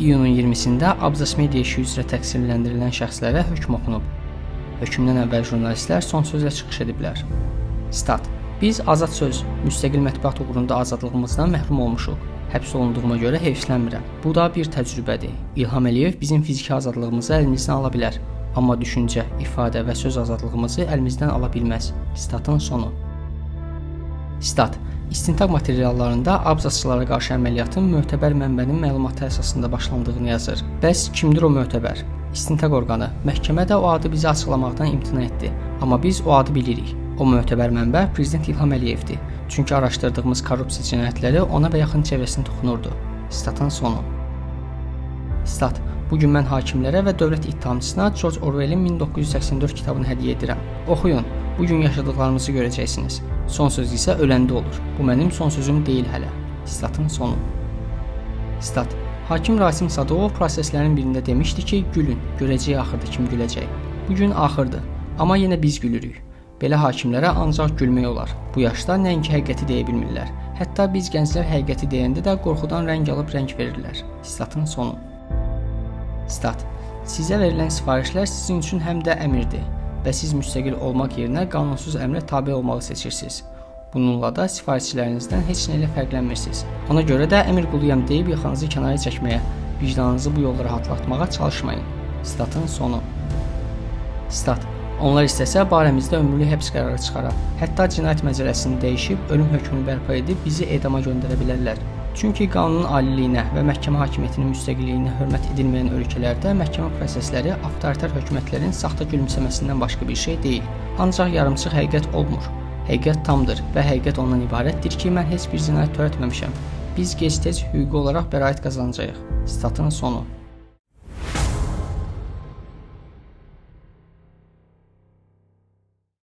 İyunun 20-sində Abzas media işi üzrə təqsirləndirilən şəxslərə hökm oxunub. Hökmdən əvvəl jurnalistlər son sözlə çıxış ediblər. Stat: Biz azad söz, müstəqil mətbuat uğrunda azadlığımızdan məhrum olmuşuq. Həbs olunduğuma görə heyfslənmirəm. Bu da bir təcrübədir. İlham Əliyev bizim fiziki azadlığımızı əlimizdən ala bilər. Amma düşüncə, ifadə və söz azadlığımızı əlimizdən ala bilməz. Statın sonu. Stat: İstintaq materiallarında abzasçılara qarşı əməliyyatın mötəbər mənbənin məlumatı əsasında başlandığını yazır. Bəs kimdir o mötəbər? İstintaq orqanı, məhkəmə də o adı bizə açıqlamaqdan imtina etdi. Amma biz o adı bilirik. O mötəbər mənbə Prezident İlham Əliyevdir. Çünki araşdırdığımız korrupsiya cinayətləri ona və yaxın çevrəsinə toxunurdu. Statın sonu. Stat: Bugün mən hakimlərə və dövlət ittihamçısına George Orwellin 1984 kitabını hədiyyə edirəm. Oxuyun, bugün yaşadıqlarımızı görəcəksiniz. Son söz isə öləndə olur. Bu mənim son sözüm deyil hələ. Statın sonu. Stat: Hakim Rasim Sadıqov proseslərin birində demişdi ki, gülün, görəcəyik axırda kim güləcək. Bugün axırdır, amma yenə biz gülürük. Belə hakimlərə ancaq gülmək olar. Bu yaşda nəinki həqiqəti deyə bilmirlər. Hətta biz gənclər həqiqəti deyəndə də qorxudan rəng alıb rəng verirlər. Statın sonu. Stat: Sizə verilən sifarişlər sizin üçün həm də əmrdir və siz müstəqil olmaq yerinə qanunsuz əmrə tabe olmağı seçirsiniz. Bununla da sifarişlərinizdən heç nə ilə fərqlənmirsiniz. Ona görə də əmr quluyam deyib yaxanızı kənara çəkməyə, vicdanınızı bu yolda rahatlatmağa çalışmayın. Statın sonu. Stat: Onlar istəsə barəmizdə ömürlük həbs qərarı çıxara, hətta cinayət məcəlləsini dəyişib ölüm hökmünü bərpa edib bizi edama göndərə bilərlər. Çünki qanunun aliliyinə və məhkəmə hakimiyyətinin müstəqilliyinə hörmət edilməyən ölkələrdə məhkəmə prosesləri avtoritar hökumətlərin saxta gülümsəməsindən başqa bir şey deyil. Ancaq yarımçıq həqiqət olmur. Həqiqət tamdır və həqiqət ondan ibarətdir ki, mən heç bir cinayət törətməmişəm. Biz gec-tez hüquqi olaraq bəraət qazanacağıq. Statın sonu.